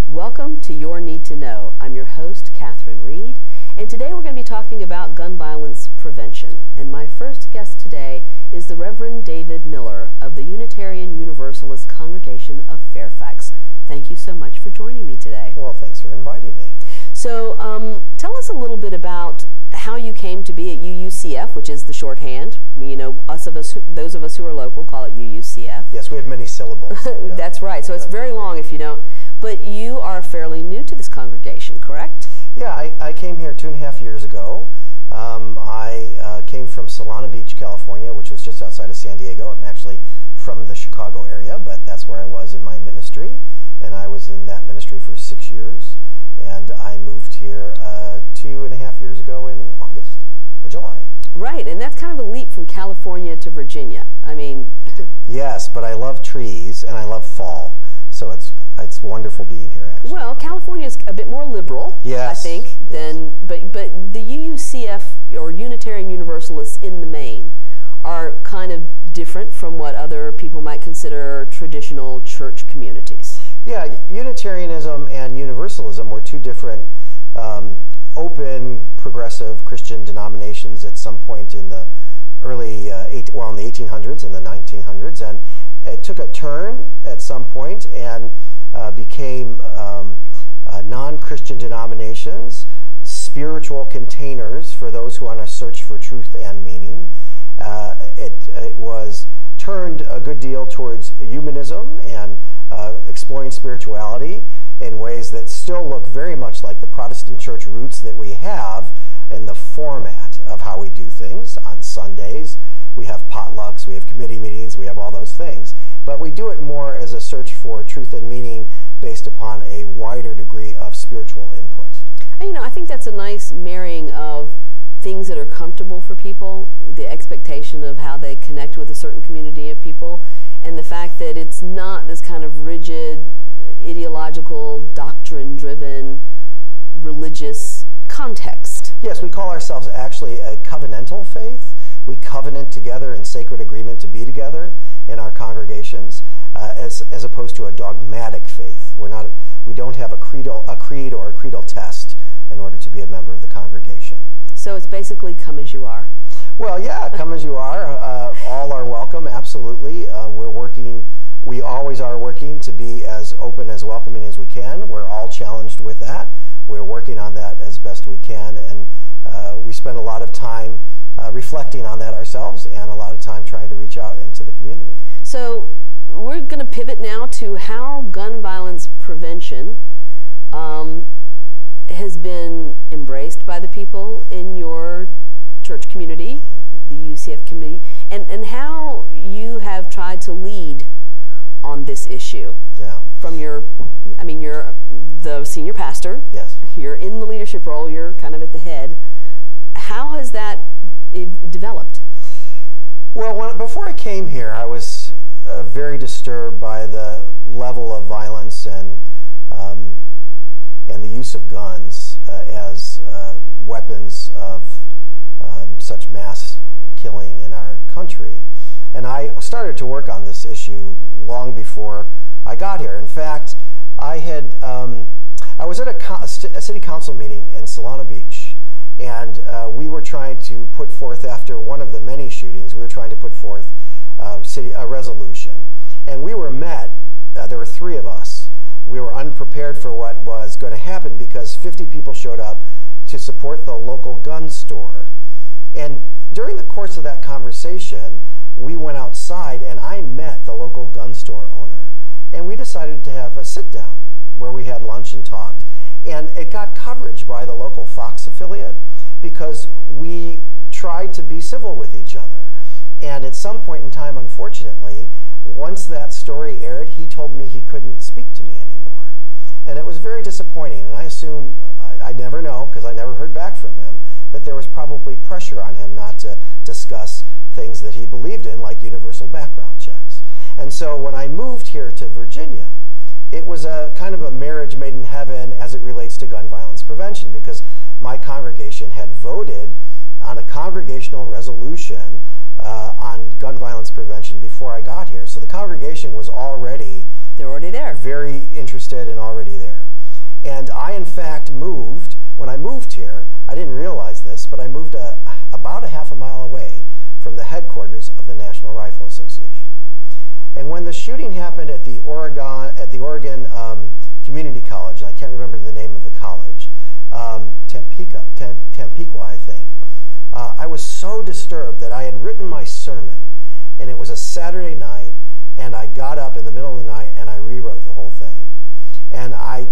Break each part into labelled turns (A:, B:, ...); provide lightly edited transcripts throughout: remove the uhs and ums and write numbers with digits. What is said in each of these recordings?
A: Welcome to Your Need to Know. I'm your host, Catherine Reed, and today we're going to be talking about gun violence prevention. And my first guest today is the Reverend David Miller of the Unitarian Universalist Congregation of Fairfax. Thank you so much for joining me today.
B: Well, thanks for inviting me.
A: So tell us a little bit about how you came to be at UUCF, which is the shorthand. You know, those of us who are local call it UUCF.
B: Yes, we have many syllables. Yeah.
A: That's right. So it's very long if you don't. But you are fairly new to this congregation, correct?
B: Yeah, I came here 2.5 years ago. I came from Solana Beach, California, which was just outside of San Diego. I'm actually from the Chicago area, but that's where I was in my ministry. And I was in that ministry for 6 years. And I moved here 2.5 years ago in August or July.
A: Right, and that's kind of a leap from California to Virginia. I mean...
B: Yes, but I love trees and I love fall. So it's wonderful being here, actually.
A: Well, California is a bit more liberal,
B: yes,
A: I think, than but the UUCF or Unitarian Universalists in the main are kind of different from what other people might consider traditional church communities.
B: Yeah, Unitarianism and Universalism were two different open, progressive Christian denominations at some point in the early, in the 1800s and the 1900s, and it took a turn at some point and became non-Christian denominations, spiritual containers for those who are on a search for truth and meaning. It was turned a good deal towards humanism and exploring spirituality in ways that still look very much like the Protestant church roots that we have in the format of how we do things. On Sundays, we have potlucks, we have committee meetings, we have all those things. But we do it more as a search for truth and meaning based upon a wider degree of spiritual input.
A: You know, I think that's a nice marrying of things that are comfortable for people, the expectation of how they connect with a certain community of people, and the fact that it's not this kind of rigid, ideological, doctrine-driven, religious context.
B: Yes, we call ourselves actually a covenantal faith. We covenant together in sacred agreement to be together in our congregations, as opposed to a dogmatic faith. We don't have a creed or a creedal test in order to be a member of the congregation.
A: So it's basically come as you are.
B: Well, yeah, come as you are. All are welcome, absolutely. We always are working to be as open, as welcoming as we can. We're all challenged with that. We're working on that as best we can, and we spend a lot of time reflecting on that ourselves and a lot of time trying to reach out into the community.
A: So we're going to pivot now to how gun violence prevention has been embraced by the people in your church community, the UCF community, and how you have tried to lead on this issue.
B: Yeah.
A: From you're the senior pastor.
B: Yes.
A: You're in the leadership role. You're kind of at the head. How has that developed?
B: Well, before I came here, I was very disturbed by the level of violence and the use of guns as weapons of such mass killing in our country. And I started to work on this issue long before I got here. In fact, I was at a city council meeting in Solana Beach, and we were trying to put forth, after one of the many shootings, we were trying to put forth a resolution. And we were met, there were 3 of us. We were unprepared for what was going to happen because 50 people showed up to support the local gun store. And during the course of that conversation, we went outside and I met the local gun store owner. And we decided to have a sit down where we had lunch and talked. And it got coverage by the local Fox affiliate because we tried to be civil with each other. And at some point in time, unfortunately, once that story aired, he told me he couldn't speak to me anymore. And it was very disappointing. And I assume, I never know, because I never heard back from him, that there was probably pressure on him not to discuss things that he believed in, like universal background checks. And so when I moved here to Virginia, it was a kind of a marriage made in heaven as it relates to gun violence prevention, because my my congregation had voted on a congregational resolution on gun violence prevention before I got here. So the congregation was already
A: They're already there.
B: Very interested and already there. And I, in fact, moved. When I moved here, I didn't realize this, but I moved about a half a mile away from the headquarters of the National Rifle Association. And when the shooting happened at the Oregon Community College, and I can't remember the name of the college, Tampico, I think, I was so disturbed that I had written my sermon, and it was a Saturday night, and I got up in the middle of the night and I rewrote the whole thing. And I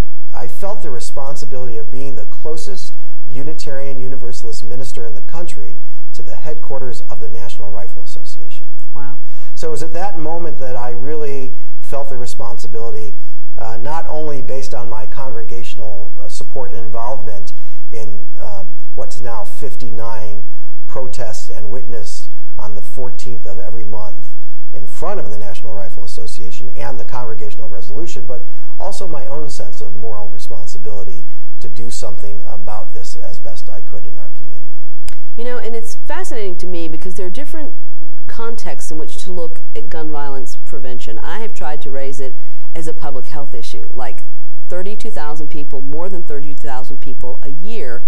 B: felt the responsibility of being the closest Unitarian Universalist minister in the country to the headquarters of the National Rifle Association.
A: Wow.
B: So it was at that moment that I really felt the responsibility, not only based on my congregational support and involvement in what's now 59 protests and witness on the 14th of every month in front of the National Rifle Association and the congregational resolution, but also my own sense of moral responsibility to do something about this as best I could in our community.
A: You know, and it's fascinating to me because there are different contexts in which to look at gun violence prevention. I have tried to raise it as a public health issue. Like 32,000 people, more than 32,000 people a year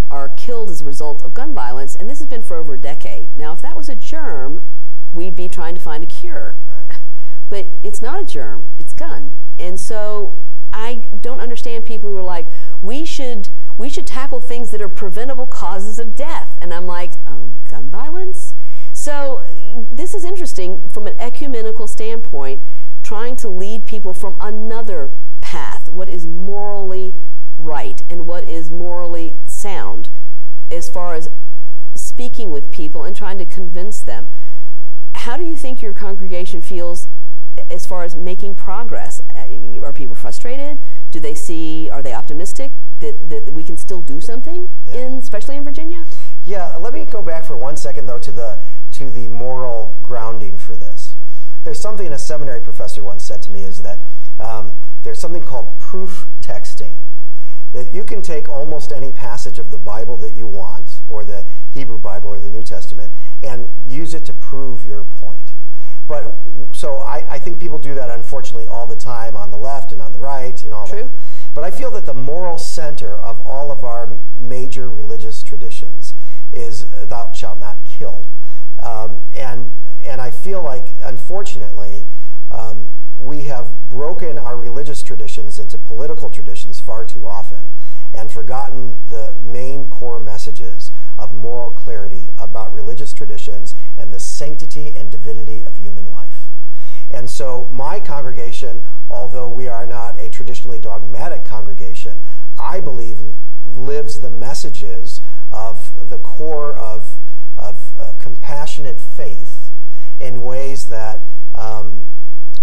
A: are killed as a result of gun violence, and this has been for over a decade. Now, if that was a germ, we'd be trying to find a cure.
B: Right.
A: But it's not a germ, it's gun. And so I don't understand people who are like, we should tackle things that are preventable causes of death. And I'm like, gun violence? So this is interesting from an ecumenical standpoint, trying to lead people from another path, what is morally right and what is morally sound as far as speaking with people and trying to convince them. How do you think your congregation feels as far as making progress? Are people frustrated? Are they optimistic that we can still do something, especially in Virginia?
B: Yeah, let me go back for 1 second though to the moral grounding for this. There's something a seminary professor once said to me is that there's something called proof texting. That you can take almost any passage of the Bible that you want, or the Hebrew Bible or the New Testament, and use it to prove your point. But so I think people do that unfortunately all the time on the left and on the right and all that. But I feel that the moral center of all of our major religious traditions is thou shalt not kill. And I feel like, unfortunately, we have broken our religious traditions into political traditions far too often and forgotten the main core messages of moral clarity about religious traditions and the sanctity and divinity of human life. And so my congregation, although we are not a traditionally dogmatic congregation, I believe lives the messages of the core of compassionate faith in ways that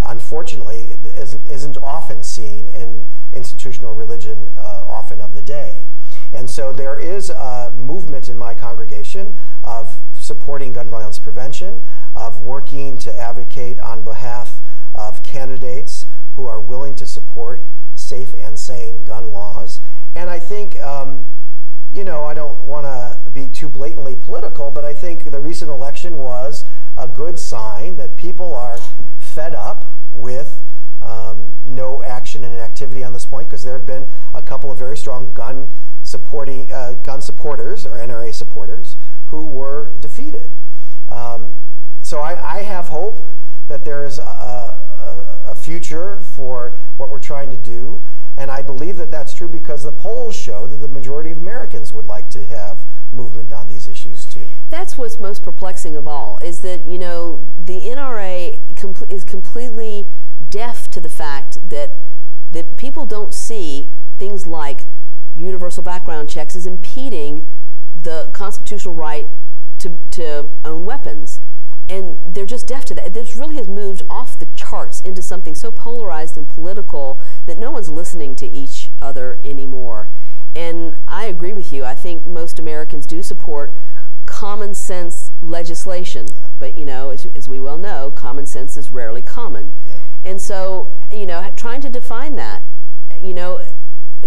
B: unfortunately isn't often seen in institutional religion often of the day. And so there is a movement in my congregation of supporting gun violence prevention, of working to advocate on behalf of candidates who are willing to support safe and sane gun laws. And I think, you know, I don't want to be too blatantly political, but I think the recent election was a good sign that people are fed up with no action and activity on this point, because there have been a couple of very strong gun supporters or NRA supporters who were defeated. So I have hope that there is a future for what we're trying to do, and I believe that that's true because the polls show that the majority of Americans would like to have movement on these issues too.
A: That's what's most perplexing of all, is that, you know, the NRA is completely deaf to the fact that people don't see things like universal background checks as impeding the constitutional right to own weapons. And they're just deaf to that. This really has moved off the charts into something so polarized and political that no one's listening to each other anymore. And I agree with you. I think most Americans do support common sense legislation. Yeah. But, you know, as we well know, common sense is rarely common. Yeah. And so, you know, trying to define that, you know,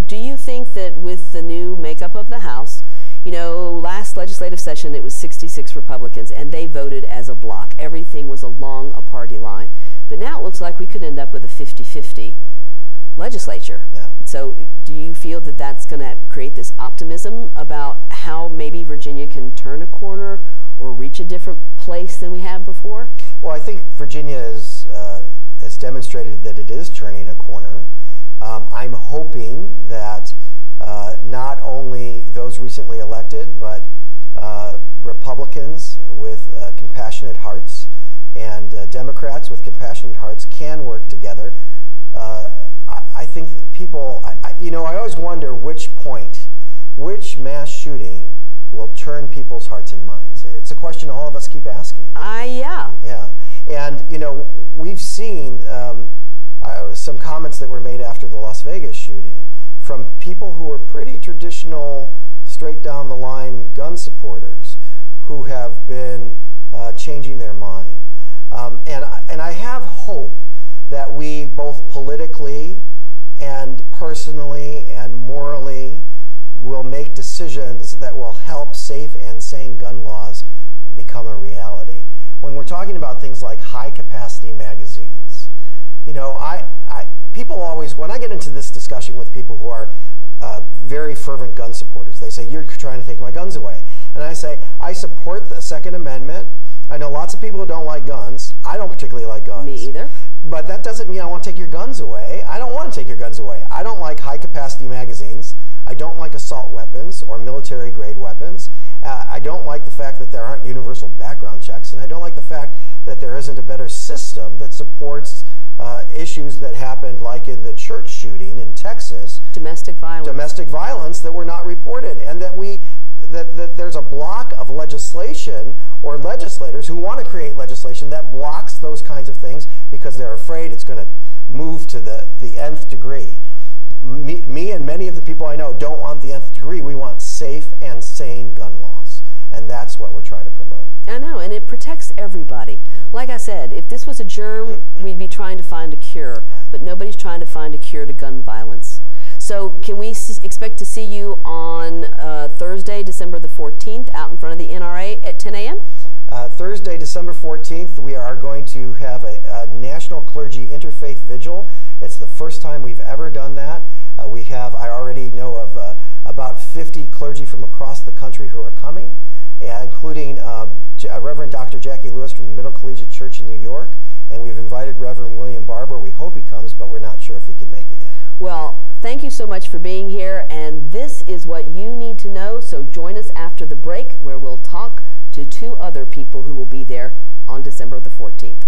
A: do you think that with the new makeup of the House, You know, last legislative session it was 66 Republicans, and they voted as a block. Everything was along a party line. But now it looks like we could end up with a 50-50 legislature.
B: Yeah.
A: So do you feel that that's going to create this optimism about how maybe Virginia can turn a corner or reach a different place than we have before?
B: Well, I think Virginia has demonstrated that it is turning a corner. I'm hoping that not only those recently elected, but Republicans with compassionate hearts and Democrats with compassionate hearts can work together. I think that people, I always wonder which mass shooting will turn people's hearts and minds. It's a question all of us keep asking.
A: Yeah.
B: Yeah. And, we've seen some comments that were made after the Las Vegas shooting from people who are pretty traditional, straight down the line gun supporters who have been changing their mind. And I have hope that we both politically and personally and morally will make decisions that will help safe and sane gun laws become a reality. When we're talking about things like high-capacity magazines, people always, when I get into this discussion with people who are very fervent gun supporters, they say, you're trying to take my guns away. And I say, I support the Second Amendment. I know lots of people who don't like guns. I don't particularly like guns.
A: Me either.
B: But that doesn't mean I want to take your guns away. I don't want to take your guns away. I don't like high-capacity magazines. I don't like assault weapons or military-grade weapons. I don't like the fact that there aren't universal background checks, and I don't like the fact that there isn't a better system that supports issues that happened, like in the church shooting in Texas.
A: Domestic violence.
B: Domestic violence that were not reported, and that there's a block of legislation or legislators who want to create legislation that blocks those kinds of things because they're afraid it's going to move to the nth degree. Me and many of the people I know don't want the nth degree. We want safe and sane gun laws, and that's what we're trying to promote.
A: I know, and it protects everybody. Like I said, if this was a germ, we'd be trying to find a cure, but nobody's trying to find a cure to gun violence. So can we expect to see you on Thursday, December the 14th, out in front of the NRA at 10 a.m.?
B: Thursday, December 14th, we are going to have a national clergy interfaith vigil. It's the first time we've ever done that. I already know of about 50 clergy from across the country who are coming, including Reverend Dr. Jackie Lewis from the Middle Collegiate Church in New York, and we've invited Reverend William Barber. We hope he comes, but we're not sure if he can make it yet.
A: Well, thank you so much for being here, and this is what you need to know, so join us after the break where we'll talk to two other people who will be there on December the 14th.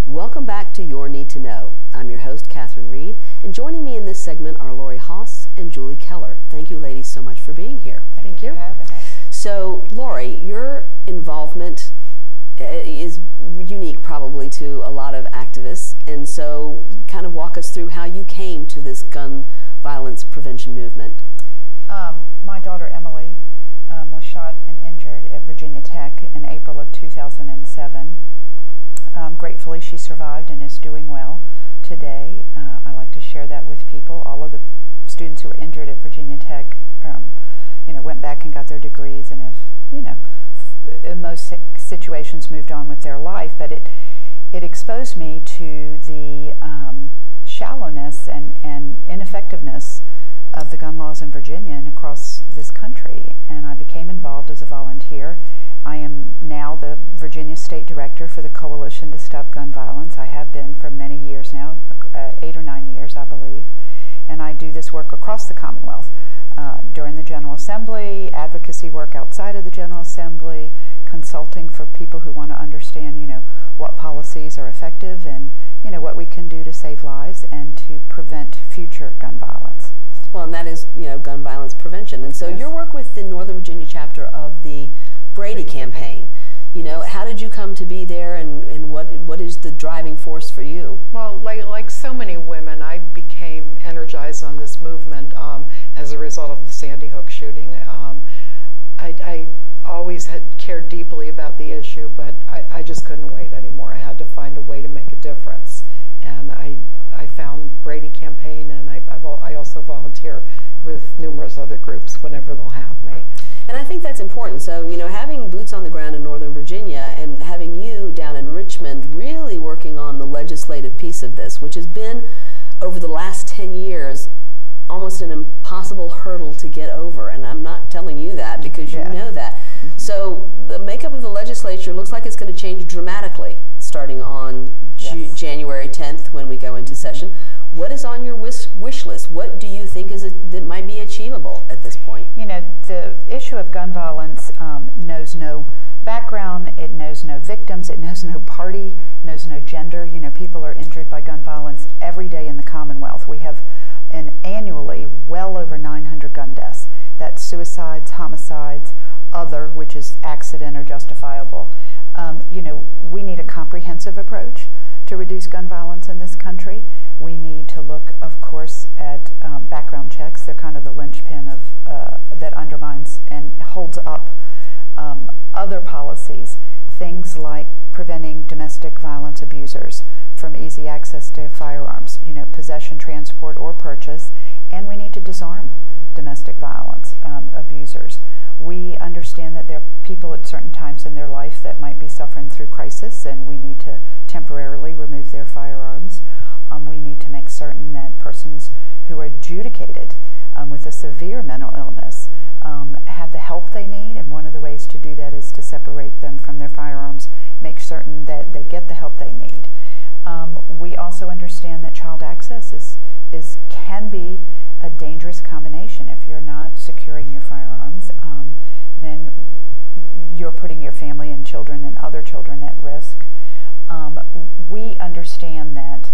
A: Welcome back to Your Need to Know. I'm your host, Catherine Reed, and joining me in this segment are Lori Haas and Julie Keller. Thank you, ladies, so much for being here.
C: Thank you for having us.
A: So, Lori, your involvement is unique probably to a lot of activists, and so kind of walk us through how you came to this gun violence prevention movement.
C: My daughter Emily was shot and injured at Virginia Tech in April of 2007. Gratefully, she survived and is doing well today. I like to share that with people. All of the students who were injured at Virginia Tech, went back and got their degrees and have, in most situations moved on with their life. But it exposed me to the shallowness and ineffectiveness of the gun laws in Virginia and across this country. And I became involved as a volunteer. I am now the Virginia State Director for the Coalition to Stop Gun Violence. I have been for many years now, 8 or 9 years, I believe. And I do this work across the Commonwealth. during the General Assembly, advocacy work outside of the General Assembly, consulting for people who want to understand, what policies are effective and, what we can do to save lives and to prevent future gun violence.
A: Well, and that is, gun violence prevention. And so
C: Yes.
A: your work with the Northern Virginia chapter of the Brady campaign, how did you come to be there, and what is the driving force for you?
D: Well, like so many women, I became energized on this movement as a result of the Sandy Hook shooting. I always had cared deeply about the issue, but I just couldn't wait anymore. I had to find a way to make a difference. And I found Brady Campaign, and I also volunteer with numerous other groups whenever they'll have me.
A: And I think that's important. So, having boots on the ground in Northern Virginia and having you down in Richmond really working on the legislative piece of this, which has been, over the last 10 years, almost an impossible hurdle to get over. And I'm not telling you that because you know that. So the makeup of the legislature looks like it's going to change dramatically starting on January 10th when we go into session. What is on your wish list? What do you think that might be achievable at this point?
C: The issue of gun violence knows no background, it knows no victims, it knows no party, knows no gender. People are injured by gun violence every day in the Commonwealth. We have annually well over 900 gun deaths. That's suicides, homicides, other, which is accident or justifiable. We need a comprehensive approach to reduce gun violence in this country. We need to look, of course, at background checks. They're kind of the linchpin of that undermines and holds up other policies. Things like preventing domestic violence abusers from easy access to firearms, possession, transport, or purchase. And we need to disarm domestic violence abusers. We understand that there are people at certain times in their life that might be suffering through crisis, and we need to temporarily remove their firearms. We need to make certain that persons who are adjudicated with a severe mental illness have the help they need, and one of the ways to do that is to separate them from their firearms, make certain that they get the help they need. We also understand that child access can be a dangerous combination. If you're not securing your firearms, then you're putting your family and children and other children at risk. We understand that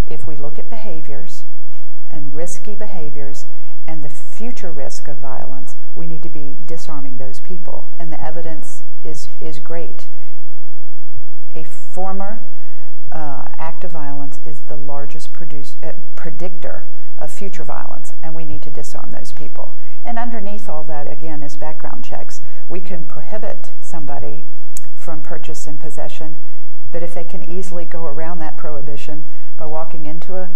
C: if we look at behaviors and risky behaviors and the future risk of violence, we need to be disarming those people. And the evidence is great. A former act of violence is the largest predictor of future violence, and we need to disarm those people. And underneath all that, again, is background checks. We can prohibit somebody from purchase and possession, but if they can easily go around that prohibition by walking into a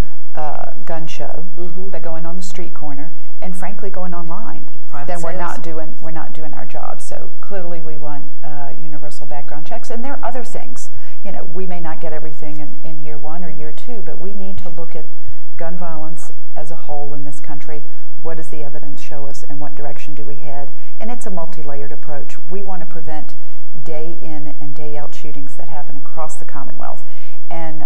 C: gun show, by going on the street corner, and frankly going online, then we're not doing our job. So clearly we want universal background checks, and there are other things. We may not get everything in year 1 or year 2, but we need to look at gun violence as a whole in this country. What does the evidence show us, and what direction do we head? And it's a multi-layered approach. We want to prevent day in and day out shootings that happen across the Commonwealth. And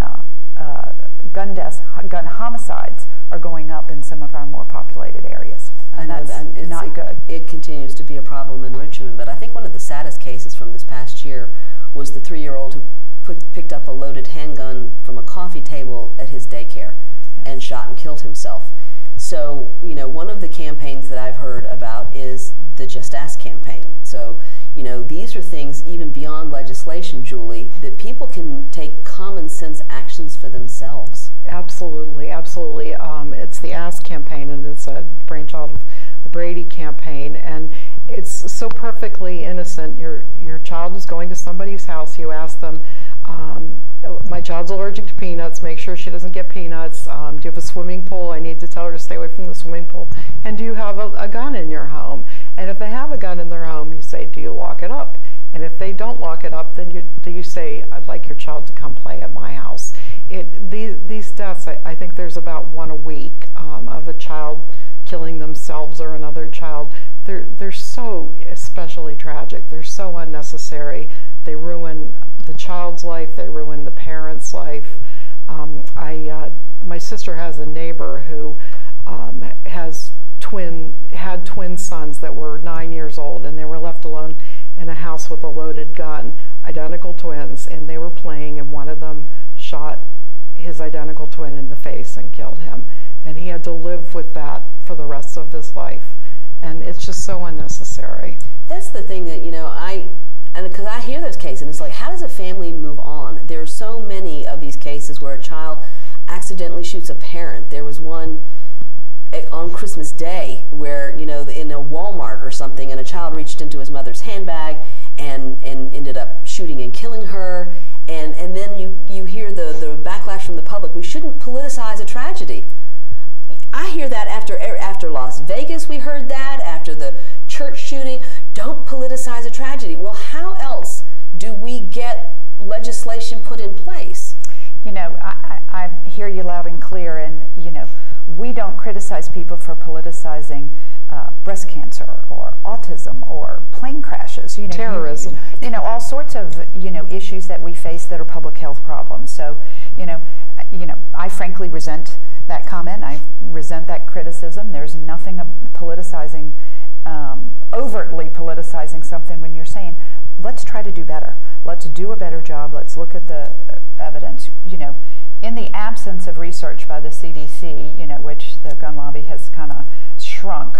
C: gun deaths, gun homicides are going up in some of our more populated areas. And that's not good.
A: It continues to be a problem in Richmond, but I think one of the saddest cases from this past year was the 3-year-old who picked up a loaded handgun from a coffee table at his daycare and shot and killed himself. So, one of the campaigns that I've heard about is the Just Ask campaign. So, these are things even beyond legislation, Julie, that people can take common sense actions for themselves.
D: Absolutely, absolutely. It's the Ask campaign, and it's a brainchild of the Brady campaign, and it's so perfectly innocent. Your child is going to somebody's house. You ask them, my child's allergic to peanuts, make sure she doesn't get peanuts. Do you have a swimming pool? I need to tell her to stay away from the swimming pool. And do you have a gun in your home? And if they have a gun in their home, you say, do you lock it up? And if they don't lock it up, then you say, I'd like your child to come play at my house. These deaths, I think there's about 1 a week of a child killing themselves or another child. They're so especially tragic. They're so unnecessary. They ruin the child's life. They ruin the parent's life. My sister has a neighbor who had had twin sons that were 9 years old, and they were left alone in a house with a loaded gun, identical twins, and they were playing, and one of them shot his identical twin in the face and killed him. And he had to live with that for the rest of his life. And it's just so unnecessary.
A: That's the thing that, because I hear those cases, and it's like, how does a family move on? There are so many of these cases where a child accidentally shoots a parent. There was one on Christmas Day where, in a Walmart or something, and a child reached into his mother's handbag and ended up shooting and killing her. And then you hear the backlash from the public. We shouldn't politicize a tragedy. I hear that after Las Vegas, we heard that, after the church shooting. Don't politicize a tragedy. Well, how else do we get legislation put in place?
C: I hear you loud and clear, and, we don't criticize people for politicizing breast cancer or autism or plane crashes,
D: terrorism,
C: all sorts of, issues that we face that are public health problems. So, I frankly resent that comment. I resent that criticism. There's nothing politicizing, overtly politicizing something when you're saying, let's try to do better. Let's do a better job. Let's look at the evidence. In the absence of research by the CDC, which the gun lobby has kind of shrunk,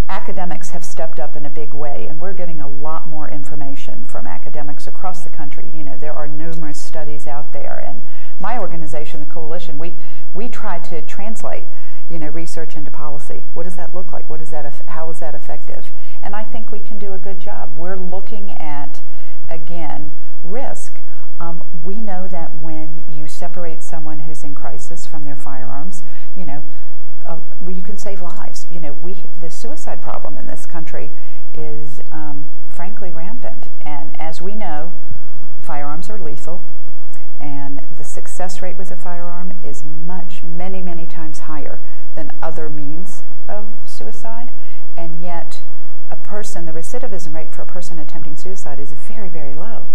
C: academics have stepped up in a big way, and we're getting a lot more information from academics across the country. There are numerous studies out there, and my organization, the Coalition, we try to translate, research into policy. What does that look like? How is that effective? And I think we can do a good job. We're looking at, again, risk. We know that when you separate someone who's in crisis from their firearms, you can save lives. The suicide problem in this country is frankly rampant. And as we know, firearms are lethal, and the success rate with a firearm is many, many times higher than other means of suicide. And yet, the recidivism rate for a person attempting suicide is very, very low.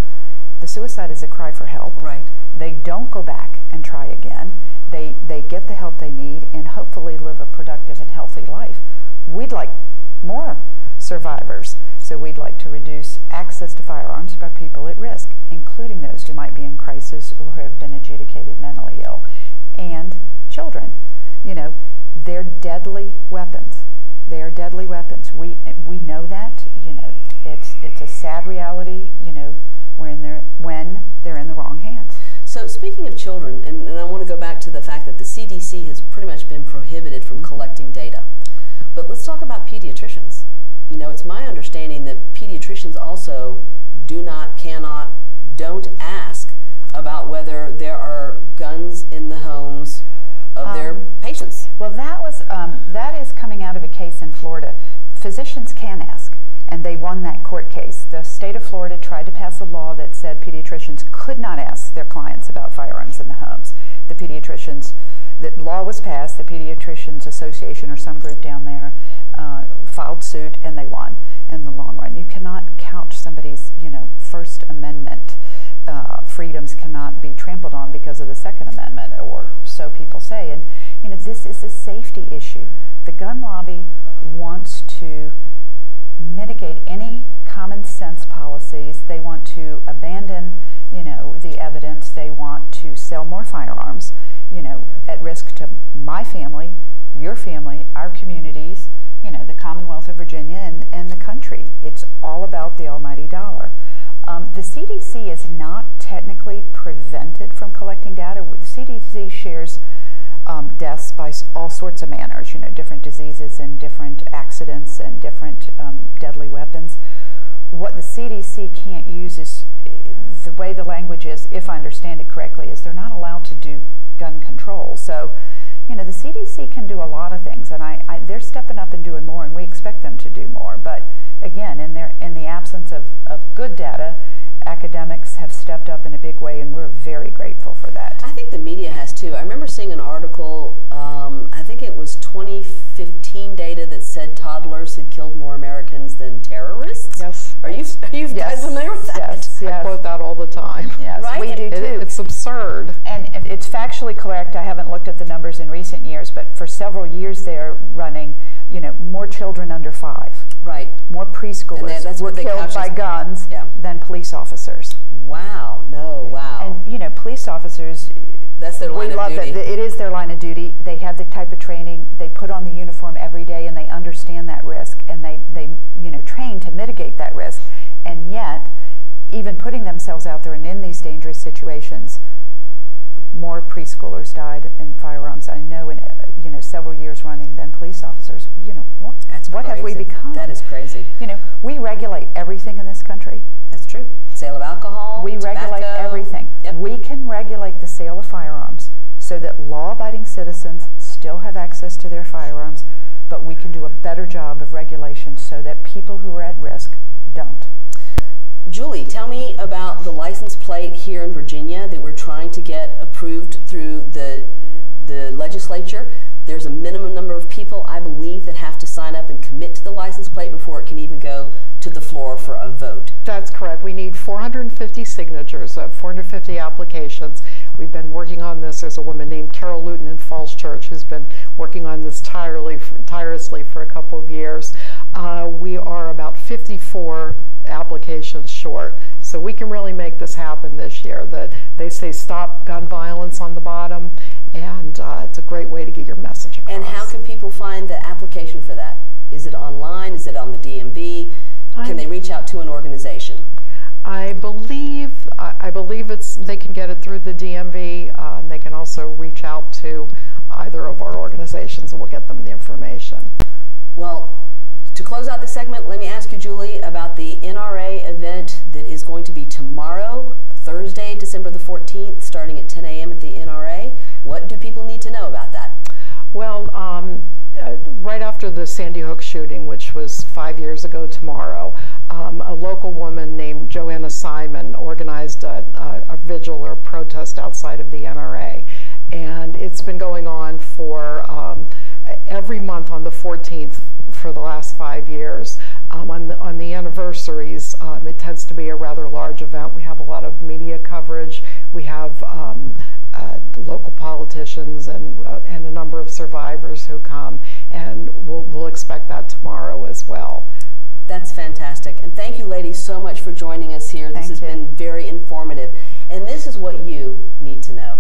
C: The suicide is a cry for help.
A: Right.
C: They don't go back and try again. They get the help they need and hopefully live a productive and healthy life. We'd like more survivors, so we'd like to reduce access to firearms by people at risk, including those who might be in crisis or who have been adjudicated mentally ill. And children, they're deadly weapons. They are deadly weapons. We know that. It's a sad reality. When they're in the wrong hands.
A: So speaking of children, and I want to go back to the fact that the CDC has pretty much been prohibited from collecting data. But let's talk about pediatricians. It's my understanding that pediatricians also don't ask about whether there are guns in the homes of their patients.
C: Well, that is coming out of a case in Florida. Physicians can ask, and they won that court case. The state of Florida tried to pass a law that said pediatricians could not ask their clients about firearms in the homes. The law was passed, the Pediatricians Association or some group down there filed suit, and they won in the long run. You cannot couch somebody's, First Amendment freedoms cannot be trampled on because of the Second Amendment, or so people say. And, this is a safety issue. The gun lobby wants to mitigate any common sense policies. They want to abandon, the evidence. They want to sell more firearms, at risk to my family, your family, our communities, the Commonwealth of Virginia and the country. It's all about the almighty dollar. The CDC is not technically prevented from collecting data. The CDC shares deaths by all sorts of manners, different diseases and different accidents and different deadly weapons. What the CDC can't use is, the way the language is, if I understand it correctly, is they're not allowed to do gun control. So, the CDC can do a lot of things, and they're stepping up and doing more, and we expect them to do more. But again, in the absence of good data, academics have stepped up in a big way, and we're very grateful for that.
A: I think the media has too. I remember seeing an article, I think it was 2015 data that said toddlers had killed more Americans than terrorists.
D: Yes.
A: Are you guys familiar with that?
C: Yes.
D: I quote that all the time.
C: Yes,
A: right?
C: We do too.
D: It's absurd.
C: And it's factually correct. I haven't looked at the numbers in recent years, but for several years there running, you know, more children under 5.
A: Right.
C: More preschoolers
A: that's
C: were
A: what they
C: killed
A: couch
C: by
A: as-
C: guns
A: Yeah.
C: than police officers.
A: Wow. No. Wow.
C: And you know, police officers,
A: That's their line
C: we
A: of
C: love
A: duty.
C: that. It is their line of duty. They have the type of training. They put on the uniform every day, and they understand that risk, and they you know, train to mitigate that risk. And yet, even putting themselves out there and in these dangerous situations, more preschoolers died in firearms. I know in you know, several years running than police officers. You know, what have we
A: crazy.
C: become?
A: That is crazy.
C: You know, we regulate everything in this country.
A: That's true. Sale of alcohol.
C: We regulate
A: tobacco.
C: everything.
A: Yep.
C: We can regulate the sale of firearms so that law-abiding citizens still have access to their firearms, but we can do a better job of regulation so that people who are at risk don't.
A: Julie, tell me about the license plate here in Virginia that we're trying to get approved through the legislature. There's a minimum number of people, I believe, that have to sign up and commit to the license plate before it can even go to the floor for a vote.
D: That's correct. We need 450 signatures, 450 applications. We've been working on this. There's a woman named Carol Luton in Falls Church who's been working on this tirelessly for a couple of years. We are about 54 applications short. So we can really make this happen this year. They say stop gun violence on the bottom, and it's a great way to get your message across.
A: And how can people find the application for that? Is it online? Is it on the DMV? Can they reach out to an organization?
D: I believe they can get it through the DMV. And they can also reach out to either of our organizations, and we'll get them the information.
A: Well, to close out the segment, let me ask you, Julie, about the NRA event that is going to be tomorrow, Thursday, December the 14th, starting at 10 a.m. at the NRA. What do people need to know about that?
D: Well, right after the Sandy Hook shooting, which was 5 years ago tomorrow, a local woman named Joanna Simon organized a vigil or a protest outside of the NRA. And it's been going on for every month on the 14th for the last 5 years. On the anniversaries, it tends to be a rather large event. We have a lot of media coverage. We have local politicians and a number of survivors who come, and we'll expect that tomorrow as well.
A: That's fantastic. And thank you, ladies, so much for joining us here. This has been very informative. And this is what you need to know.